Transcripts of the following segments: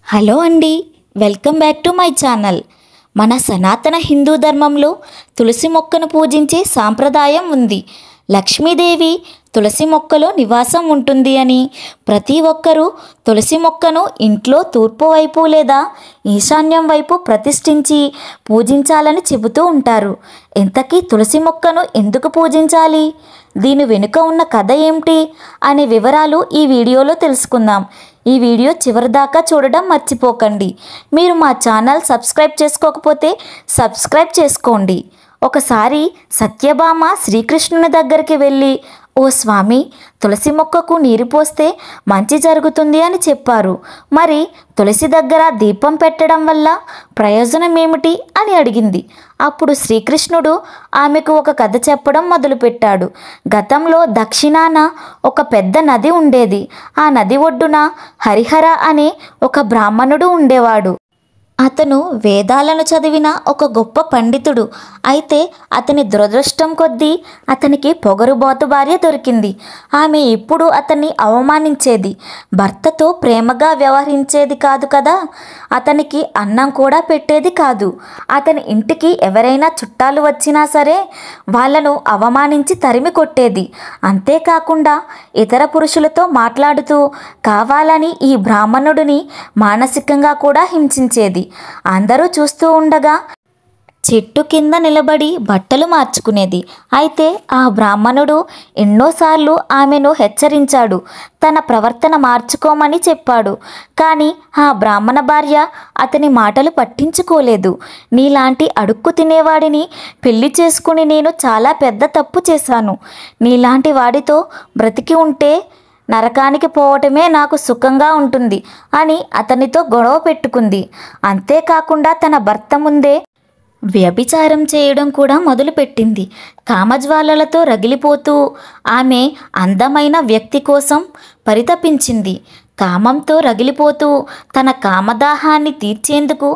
Hello అండి, welcome back to my channel. మన సనాతన హిందూ ధర్మంలో తులసి మొక్కను పూజించే సాంప్రదాయం ఉంది. లక్ష్మీదేవి తులసి మొక్కలో నివాసం ఉంటుంది అని ప్రతి ఒక్కరూ తులసి మొక్కను ఇంట్లో తూర్పు వైపు లేదా ఈశాన్యం వైపు ప్రతిష్ఠించి పూజించాలని చెబుతూ ఉంటారు. ఇంతకీ తులసి మొక్కను ఎందుకు పూజించాలి, దీని వెనుక ఉన్న కథ ఏమిటి అనే వివరాలు ఈ వీడియోలో తెలుసుకుందాం. ఈ వీడియో చివరిదాకా చూడడం మర్చిపోకండి. మీరు మా ఛానల్ సబ్స్క్రైబ్ చేసుకోకపోతే సబ్స్క్రైబ్ చేసుకోండి. ఒకసారి సత్యభామ శ్రీకృష్ణుని దగ్గరికి వెళ్ళి, ఓ స్వామి, తులసి మొక్కకు నీరు పోస్తే మంచి జరుగుతుంది అని చెప్పారు. మరి తులసి దగ్గర దీపం పెట్టడం వల్ల ప్రయోజనం ఏమిటి అని అడిగింది. అప్పుడు శ్రీకృష్ణుడు ఆమెకు ఒక కథ చెప్పడం మొదలుపెట్టాడు. గతంలో దక్షిణాన ఒక పెద్ద నది ఉండేది. ఆ నది ఒడ్డున హరిహర అనే ఒక బ్రాహ్మణుడు ఉండేవాడు. అతను వేదాలను చదివిన ఒక గొప్ప పండితుడు. అయితే అతని దురదృష్టం కొద్దీ అతనికి పొగరుబోతు భార్య దొరికింది. ఆమె ఎప్పుడు అతన్ని అవమానించేది, భర్తతో ప్రేమగా వ్యవహరించేది కాదు కదా, అతనికి అన్నం కూడా పెట్టేది కాదు. అతని ఇంటికి ఎవరైనా చుట్టాలు వచ్చినా సరే వాళ్ళను అవమానించి తరిమి కొట్టేది. అంతేకాకుండా ఇతర పురుషులతో మాట్లాడుతూ కావాలని ఈ బ్రాహ్మణుడిని మానసికంగా కూడా హింసించేది. అందరూ చూస్తూ ఉండగా చెట్టు కింద నిలబడి బట్టలు మార్చుకునేది. అయితే ఆ బ్రాహ్మణుడు ఎన్నోసార్లు ఆమెను హెచ్చరించాడు, తన ప్రవర్తన మార్చుకోమని చెప్పాడు. కానీ ఆ బ్రాహ్మణ భార్య అతని మాటలు పట్టించుకోలేదు. నీలాంటి అడుక్కు తినేవాడిని పెళ్లి చేసుకుని నేను చాలా పెద్ద తప్పు చేశాను. నీలాంటి వాడితో బ్రతికి ఉంటే నరకానికి పోవటమే నాకు సుఖంగా ఉంటుంది అని అతనితో గొడవ పెట్టుకుంది. అంతేకాకుండా తన భర్త ముందే వ్యభిచారం చేయడం కూడా మొదలుపెట్టింది. కామజ్వాలలతో రగిలిపోతూ ఆమె అందమైన వ్యక్తి కోసం పరితపించింది. కామంతో రగిలిపోతూ తన కామదాహాన్ని తీర్చేందుకు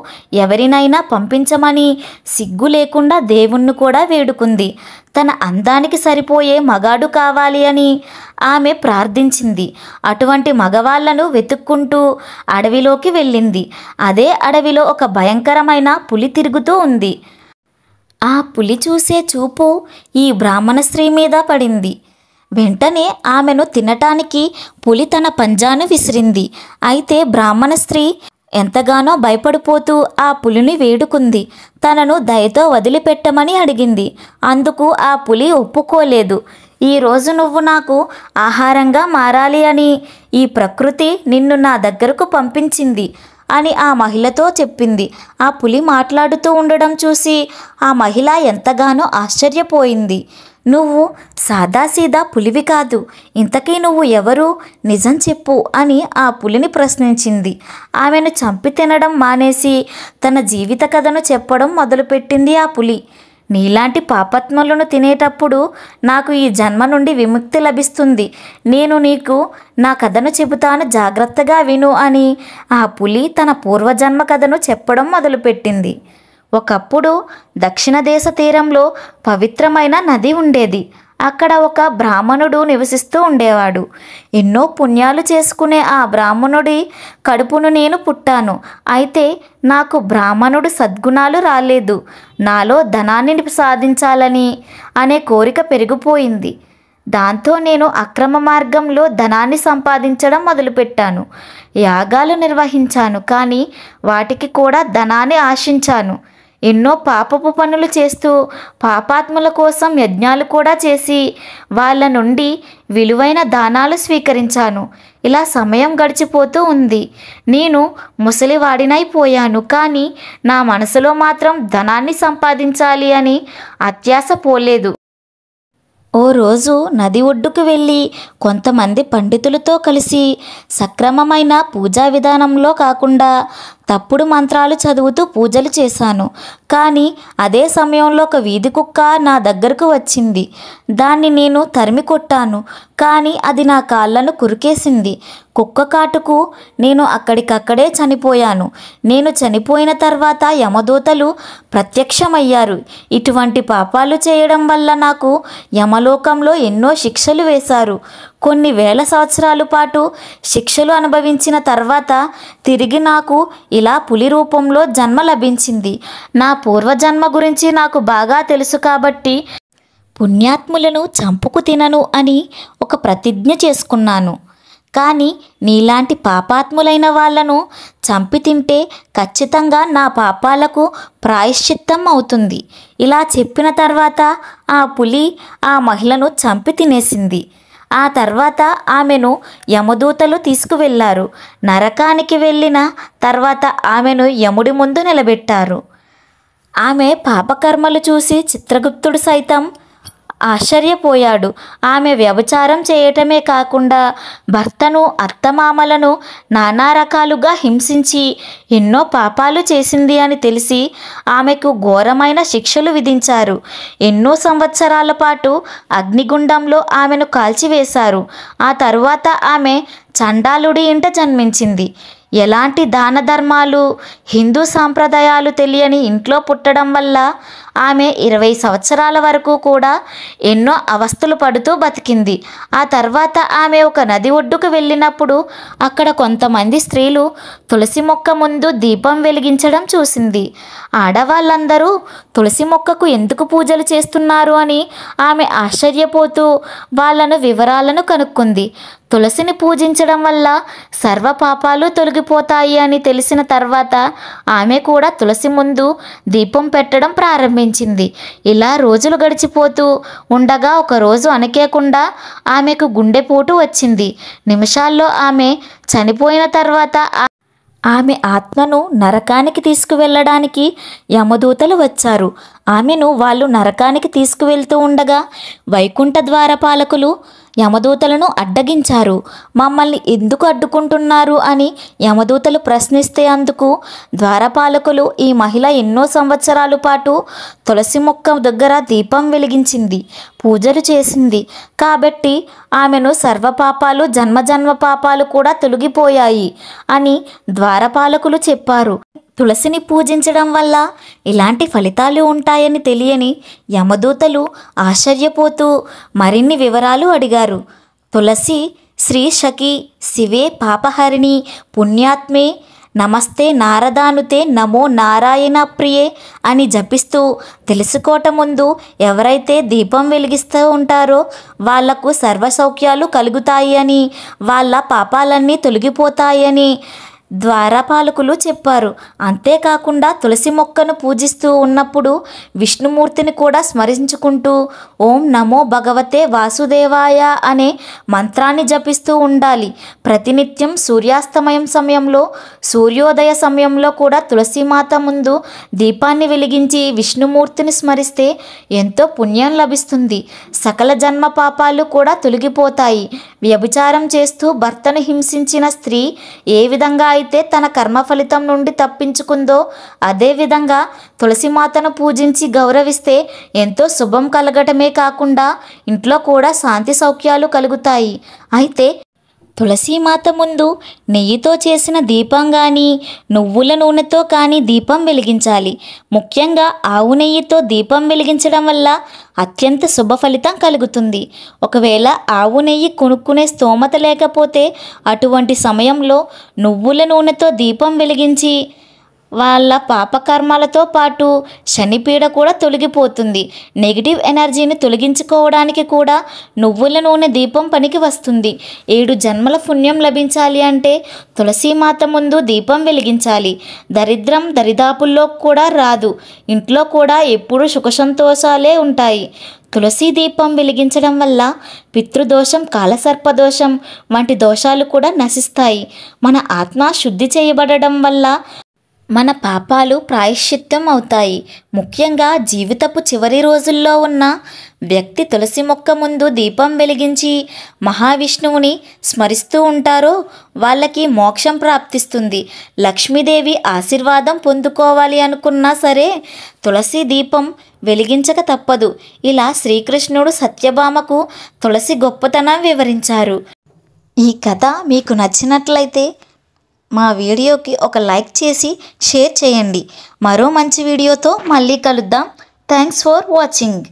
ఎవరినైనా పంపించమని సిగ్గు లేకుండా దేవుణ్ణి కూడా వేడుకుంది. తన అందానికి సరిపోయే మగాడు కావాలి అని ఆమె ప్రార్థించింది. అటువంటి మగవాళ్లను వెతుక్కుంటూ అడవిలోకి వెళ్ళింది. అదే అడవిలో ఒక భయంకరమైన పులి తిరుగుతూ ఉంది. ఆ పులి చూసే చూపు ఈ బ్రాహ్మణ స్త్రీ మీద పడింది. వెంటనే ఆమెను తినటానికి పులి తన పంజాను విసిరింది. అయితే బ్రాహ్మణ స్త్రీ ఎంతగానో భయపడిపోతూ ఆ పులిని వేడుకుంది. తనను దయతో వదిలిపెట్టమని అడిగింది. అందుకు ఆ పులి ఒప్పుకోలేదు. ఈరోజు నువ్వు నాకు ఆహారంగా మారాలి అని ఈ ప్రకృతి నిన్ను నా దగ్గరకు పంపించింది అని ఆ మహిళతో చెప్పింది. ఆ పులి మాట్లాడుతూ ఉండడం చూసి ఆ మహిళ ఎంతగానో ఆశ్చర్యపోయింది. నువ్వు సాదాసీదా పులివి కాదు, ఇంతకీ నువ్వు ఎవరు, నిజం చెప్పు అని ఆ పులిని ప్రశ్నించింది. ఆమెను చంపి తినడం మానేసి తన జీవిత కథను చెప్పడం మొదలుపెట్టింది ఆ పులి. నీలాంటి పాపాత్ములను తినేటప్పుడు నాకు ఈ జన్మ నుండి విముక్తి లభిస్తుంది. నేను నీకు నా కథను చెబుతాను, జాగ్రత్తగా విను అని ఆ పులి తన పూర్వజన్మ కథను చెప్పడం మొదలుపెట్టింది. ఒకప్పుడు దక్షిణ దేశ తీరంలో పవిత్రమైన నది ఉండేది. అక్కడ ఒక బ్రాహ్మణుడు నివసిస్తూ ఉండేవాడు. ఎన్నో పుణ్యాలు చేసుకునే ఆ బ్రాహ్మణుడి కడుపును నేను పుట్టాను. అయితే నాకు బ్రాహ్మణుడు సద్గుణాలు రాలేదు. నాలో ధనాన్ని సాధించాలని అనే కోరిక పెరిగిపోయింది. దాంతో నేను అక్రమ మార్గంలో ధనాన్ని సంపాదించడం మొదలుపెట్టాను. యాగాలు నిర్వహించాను, కానీ వాటికి కూడా ధనాన్ని ఆశించాను. ఎన్నో పాపపు పనులు చేస్తూ పాపాత్ముల కోసం యజ్ఞాలు కూడా చేసి వాళ్ళ నుండి విలువైన దానాలు స్వీకరించాను. ఇలా సమయం గడిచిపోతూ ఉంది. నేను ముసలివాడినైపోయాను, కానీ నా మనసులో మాత్రం ధనాన్ని సంపాదించాలి అని అత్యాశ పోలేదు. ఓ రోజు నది ఒడ్డుకు వెళ్ళి కొంతమంది పండితులతో కలిసి సక్రమమైన పూజా విధానంలో కాకుండా తప్పుడు మంత్రాలు చదువుతూ పూజలు చేశాను. కానీ అదే సమయంలో ఒక వీధి కుక్క నా దగ్గరకు వచ్చింది. దాన్ని నేను తరిమి కొట్టాను, కానీ అది నా కాళ్ళను కురికేసింది. కుక్క కాటుకు నేను అక్కడికక్కడే చనిపోయాను. నేను చనిపోయిన తర్వాత యమదూతలు ప్రత్యక్షమయ్యారు. ఇటువంటి పాపాలు చేయడం వల్ల నాకు యమలోకంలో ఎన్నో శిక్షలు వేశారు. కొన్ని వేల సంవత్సరాల పాటు శిక్షలు అనుభవించిన తర్వాత తిరిగి నాకు ఇలా పులి రూపంలో జన్మ లభించింది. నా పూర్వజన్మ గురించి నాకు బాగా తెలుసు కాబట్టి పుణ్యాత్ములను చంపుకు తినను అని ఒక ప్రతిజ్ఞ చేసుకున్నాను. కానీ నీలాంటి పాపాత్ములైన వాళ్లను చంపి తింటే ఖచ్చితంగా నా పాపాలకు ప్రాయశ్చిత్తం అవుతుంది. ఇలా చెప్పిన తర్వాత ఆ పులి ఆ మహిళను చంపి తినేసింది. ఆ తర్వాత ఆమెను యమదూతలు తీసుకువెళ్లారు. నరకానికి వెళ్ళిన తర్వాత ఆమెను యముడి ముందు నిలబెట్టారు. ఆమె పాపకర్మలు చూసి చిత్రగుప్తుడు సైతం ఆశ్చర్యపోయాడు. ఆమె వ్యభిచారం చేయటమే కాకుండా భర్తను అత్తమామలను నానా రకాలుగా హింసించి ఎన్నో పాపాలు చేసింది అని తెలిసి ఆమెకు ఘోరమైన శిక్షలు విధించారు. ఎన్నో సంవత్సరాల పాటు అగ్నిగుండంలో ఆమెను కాల్చివేశారు. ఆ తరువాత ఆమె చండాలుడి ఇంట జన్మించింది. ఎలాంటి దాన ధర్మాలు హిందూ సాంప్రదాయాలు తెలియని ఇంట్లో పుట్టడం వల్ల ఆమె 20 సంవత్సరాల వరకు కూడా ఎన్నో అవస్థలు పడుతూ బతికింది. ఆ తర్వాత ఆమె ఒక నది ఒడ్డుకు వెళ్ళినప్పుడు అక్కడ కొంతమంది స్త్రీలు తులసి మొక్క ముందు దీపం వెలిగించడం చూసింది. ఆడవాళ్ళందరూ తులసి మొక్కకు ఎందుకు పూజలు చేస్తున్నారు అని ఆమె ఆశ్చర్యపోతూ వాళ్ళను వివరాలను కనుక్కుంది. తులసిని పూజించడం వల్ల సర్వ పాపాలు తొలగిపోతాయి అని తెలిసిన తర్వాత ఆమె కూడా తులసి ముందు దీపం పెట్టడం ప్రారంభించింది. ఇలా రోజులు గడిచిపోతూ ఉండగా ఒకరోజు అనుకోకుండా ఆమెకు గుండెపోటు వచ్చింది. నిమిషాల్లో ఆమె చనిపోయిన తర్వాత ఆమె ఆత్మను నరకానికి తీసుకువెళ్ళడానికి యమదూతలు వచ్చారు. ఆమెను వాళ్ళు నరకానికి తీసుకువెళ్తూ ఉండగా వైకుంఠ ద్వారపాలకులు యమదూతలను అడ్డగించారు. మమ్మల్ని ఎందుకు అడ్డుకుంటున్నారు అని యమదూతలు ప్రశ్నిస్తే అందుకు ద్వారపాలకులు ఈ మహిళ ఎన్నో సంవత్సరాల పాటు తులసి మొక్క దగ్గర దీపం వెలిగించింది, పూజలు చేసింది కాబట్టి ఆమెను సర్వపాపాలు జన్మజన్మ పాపాలు కూడా తొలగిపోయాయి అని ద్వారపాలకులు చెప్పారు. తులసిని పూజించడం వల్ల ఇలాంటి ఫలితాలు ఉంటాయని తెలియని యమదూతలు ఆశ్చర్యపోతూ మరిన్ని వివరాలు అడిగారు. తులసి శ్రీ శకి శివే పాపహరిణి పుణ్యాత్మే నమస్తే నారదానుతే నమో నారాయణ ప్రియే అని జపిస్తూ తెలుసుకోవటం ముందు ఎవరైతే దీపం వెలిగిస్తూ ఉంటారో వాళ్లకు సర్వసౌఖ్యాలు కలుగుతాయి అని, వాళ్ళ పాపాలన్నీ తొలగిపోతాయి అని ద్వారపాలకులు చెప్పారు. అంతేకాకుండా తులసి మొక్కను పూజిస్తూ ఉన్నప్పుడు విష్ణుమూర్తిని కూడా స్మరించుకుంటూ ఓం నమో భగవతే వాసుదేవాయ అనే మంత్రాన్ని జపిస్తూ ఉండాలి. ప్రతినిత్యం సూర్యాస్తమయం సమయంలో సూర్యోదయ సమయంలో కూడా తులసీమాత ముందు దీపాన్ని వెలిగించి విష్ణుమూర్తిని స్మరిస్తే ఎంతో పుణ్యం లభిస్తుంది. సకల జన్మ పాపాలు కూడా తొలగిపోతాయి. వ్యభిచారం చేస్తూ భర్తను హింసించిన స్త్రీ ఏ విధంగా అయితే తన కర్మ ఫలితం నుండి తప్పించుకుందో అదేవిధంగా తులసిమాతను పూజించి గౌరవిస్తే ఎంతో శుభం కలగటమే కాకుండా ఇంట్లో కూడా శాంతి సౌఖ్యాలు కలుగుతాయి. అయితే తులసీమాత ముందు నెయ్యితో చేసిన దీపం కానీ నువ్వుల నూనెతో కానీ దీపం వెలిగించాలి. ముఖ్యంగా ఆవు నెయ్యితో దీపం వెలిగించడం వల్ల అత్యంత శుభ ఫలితం కలుగుతుంది. ఒకవేళ ఆవు నెయ్యి కొనుక్కునే స్తోమత లేకపోతే అటువంటి సమయంలో నువ్వుల నూనెతో దీపం వెలిగించి వాళ్ళ పాపకర్మాలతో పాటు శనిపీడ కూడా తొలగిపోతుంది. నెగిటివ్ ఎనర్జీని తొలగించుకోవడానికి కూడా నువ్వుల నూనె దీపం పనికి వస్తుంది. 7 జన్మల పుణ్యం లభించాలి అంటే తులసీమాత ముందు దీపం వెలిగించాలి. దరిద్రం దరిదాపుల్లో కూడా రాదు. ఇంట్లో కూడా ఎప్పుడూ సుఖ సంతోషాలే ఉంటాయి. తులసి దీపం వెలిగించడం వల్ల పితృదోషం కాలసర్పదోషం వంటి దోషాలు కూడా నశిస్తాయి. మన ఆత్మ శుద్ధి చేయబడడం వల్ల మన పాపాలు ప్రాయశ్చిత్తం అవుతాయి. ముఖ్యంగా జీవితపు చివరి రోజుల్లో ఉన్న వ్యక్తి తులసి మొక్క ముందు దీపం వెలిగించి మహావిష్ణువుని స్మరిస్తూ ఉంటారో వాళ్ళకి మోక్షం ప్రాప్తిస్తుంది. లక్ష్మీదేవి ఆశీర్వాదం పొందుకోవాలి అనుకున్నా సరే తులసి దీపం వెలిగించక తప్పదు. ఇలా శ్రీకృష్ణుడు సత్యభామకు తులసి గొప్పతనం వివరించారు. ఈ కథ మీకు నచ్చినట్లయితే మా వీడియోకి ఒక లైక్ చేసి షేర్ చేయండి. మరో మంచి వీడియోతో మళ్ళీ కలుద్దాం. Thanks for watching.